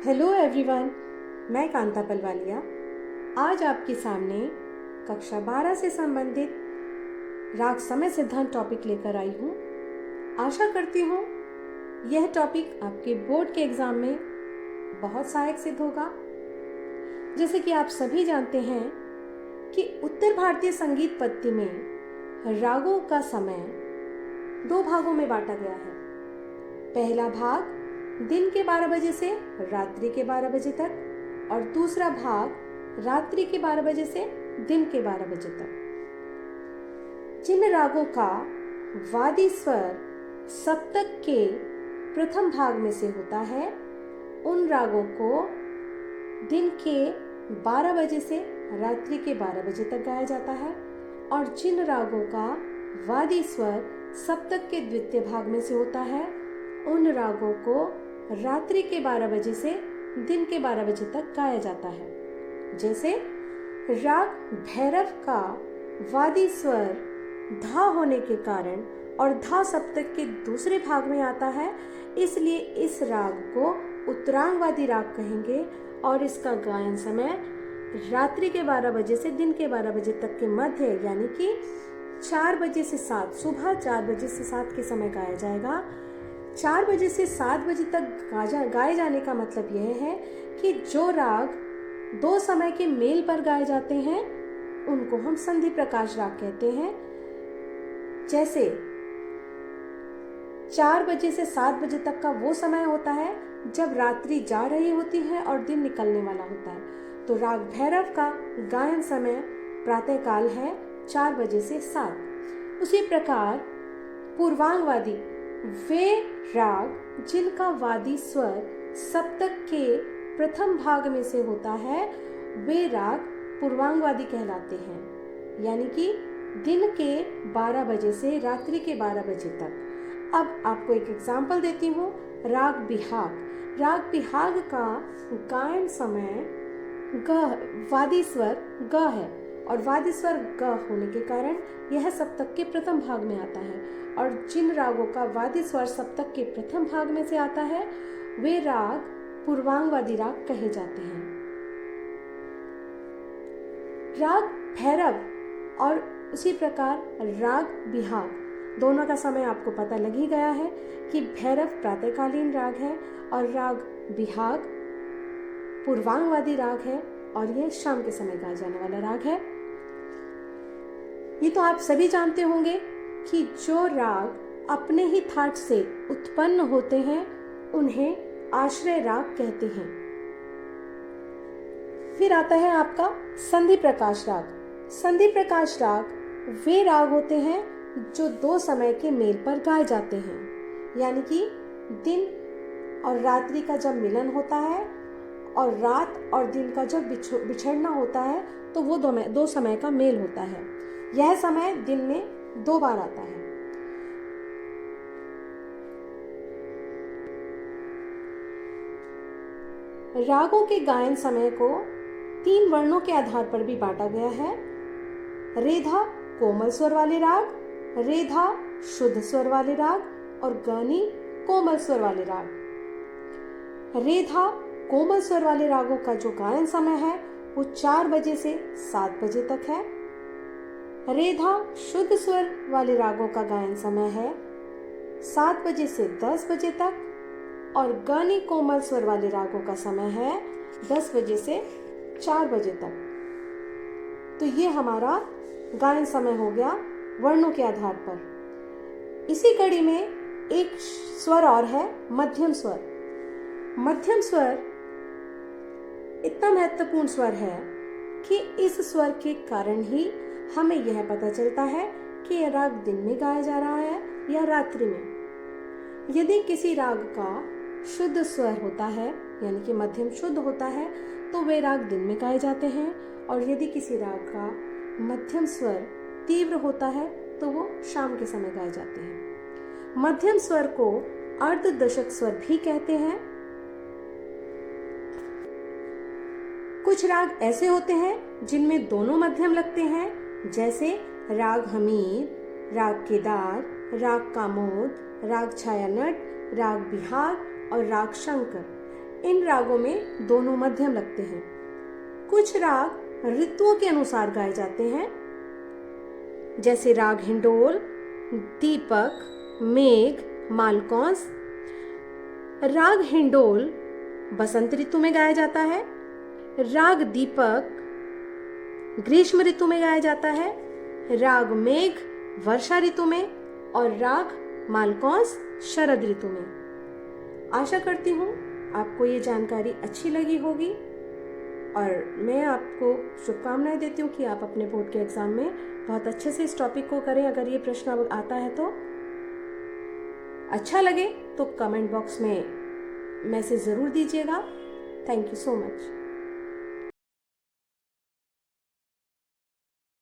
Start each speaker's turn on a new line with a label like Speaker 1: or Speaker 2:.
Speaker 1: Hello everyone, मैं कांता पलवालिया आज आपके सामने कक्षा 12 से संबंधित राग समय सिद्धांत टॉपिक लेकर आई हूँ। आशा करती हूँ यह टॉपिक आपके बोर्ड के एग्ज़ाम में बहुत सहायक सिद्ध होगा। जैसे कि आप सभी जानते हैं कि उत्तर भारतीय संगीत पद्धति में रागों का समय 2 भागों में बांटा गया है। पहला भाग दिन के 12 बजे से रात्रि के 12 बजे तक और दूसरा भाग रात्रि के 12 बजे से दिन के 12 बजे तक। जिन रागों का वादी स्वर सप्तक के प्रथम भाग में से होता है उन रागों को दिन के 12 बजे से रात्रि के 12 बजे तक गाया जाता है और जिन रागों का वादी स्वर सप्तक के द्वितीय भाग में से होता है उन रागों को रात्रि के 12 बजे से दिन के 12 बजे तक गाया जाता है। जैसे राग भैरव का वादी स्वर धा होने के कारण और धा सप्तक के दूसरे भाग में आता है, इसलिए इस राग को उत्तरांगवादी राग कहेंगे और इसका गायन समय रात्रि के 12 बजे से दिन के 12 बजे तक के मध्य यानी कि 4 बजे से 7 सुबह 4 बजे से 7 के समय गाया जाएगा। 4 बजे से 7 बजे तक गाए जाने का मतलब यह है कि जो राग 2 समय के मेल पर गाए जाते हैं उनको हम संधि प्रकाश राग कहते हैं। जैसे 4 बजे से 7 बजे तक का वो समय होता है जब रात्रि जा रही होती है और दिन निकलने वाला होता है, तो राग भैरव का गायन समय प्रातःकाल है 4 बजे से 7। उसी प्रकार पूर्वांगवादी वे राग जिनका वादी स्वर सप्तक के प्रथम भाग में से होता है वे राग पूर्वांगवादी कहलाते हैं, यानी कि दिन के 12 बजे से रात्रि के 12 बजे तक। अब आपको एक एग्जाम्पल देती हूँ। राग बिहाग का गायन समय वादी स्वर ग है और वादी स्वर ग होने के कारण यह सप्तक के प्रथम भाग में आता है और जिन रागों का वादी स्वर सप्तक के प्रथम भाग में से आता है वे राग पूर्वांगवादी राग कहे जाते हैं। राग भैरव और उसी प्रकार राग बिहाग दोनों का समय आपको पता लग ही गया है कि भैरव प्रातःकालीन राग है और राग बिहाग पूर्वांगवादी राग है और यह शाम के समय गाया जाने वाला राग है। ये तो आप सभी जानते होंगे कि जो राग अपने ही थाट से उत्पन्न होते हैं उन्हें आश्रय राग कहते हैं। फिर आता है आपका संधि प्रकाश राग। संधि प्रकाश राग वे राग होते हैं जो 2 समय के मेल पर गाए जाते हैं, यानी कि दिन और रात्रि का जब मिलन होता है और रात और दिन का जब बिछड़ना होता है तो वो 2 समय का मेल होता है। यह समय दिन में 2 बार आता है। रागों के गायन समय को 3 वर्णों के आधार पर भी बांटा गया है। रेधा कोमल स्वर वाले राग, रेधा शुद्ध स्वर वाले राग और गानी कोमल स्वर वाले राग। रेधा कोमल स्वर वाले रागों का जो गायन समय है वो 4 बजे से 7 बजे तक है। रेधा शुद्ध स्वर वाले रागों का गायन समय है 7 बजे से 10 बजे तक और गानी कोमल स्वर वाले रागों का समय है 10 बजे से 4 बजे तक। तो ये हमारा गायन समय हो गया वर्णों के आधार पर। इसी कड़ी में एक स्वर और है मध्यम स्वर। मध्यम स्वर इतना महत्वपूर्ण स्वर है कि इस स्वर के कारण ही हमें यह पता चलता है कि यह राग दिन में गाया जा रहा है या रात्रि में। यदि किसी राग का शुद्ध स्वर होता है यानी कि मध्यम शुद्ध होता है तो वे राग दिन में गाए जाते हैं और यदि किसी राग का मध्यम स्वर तीव्र होता है तो वो शाम के समय गाए जाते हैं। मध्यम स्वर को अर्ध दशक स्वर भी कहते हैं। कुछ राग ऐसे होते हैं जिनमें दोनों मध्यम लगते हैं, जैसे राग हमीर, राग केदार, राग कामोद, राग छायानट, राग बिहाग और राग शंकर। इन रागों में दोनों मध्यम लगते हैं। कुछ राग ऋतुओं के अनुसार गाए जाते हैं, जैसे राग हिंडोल, दीपक, मेघ, मालकौंस। राग हिंडोल बसंत ऋतु में गाया जाता है, राग दीपक ग्रीष्म ऋतु में गाया जाता है, राग मेघ वर्षा ऋतु में और राग मालकौंस शरद ऋतु में। आशा करती हूँ आपको ये जानकारी अच्छी लगी होगी और मैं आपको शुभकामनाएं देती हूँ कि आप अपने बोर्ड के एग्जाम में बहुत अच्छे से इस टॉपिक को करें। अगर ये प्रश्न अब आता है तो अच्छा लगे तो कमेंट बॉक्स में मैसेज ज़रूर दीजिएगा। Thank you so much.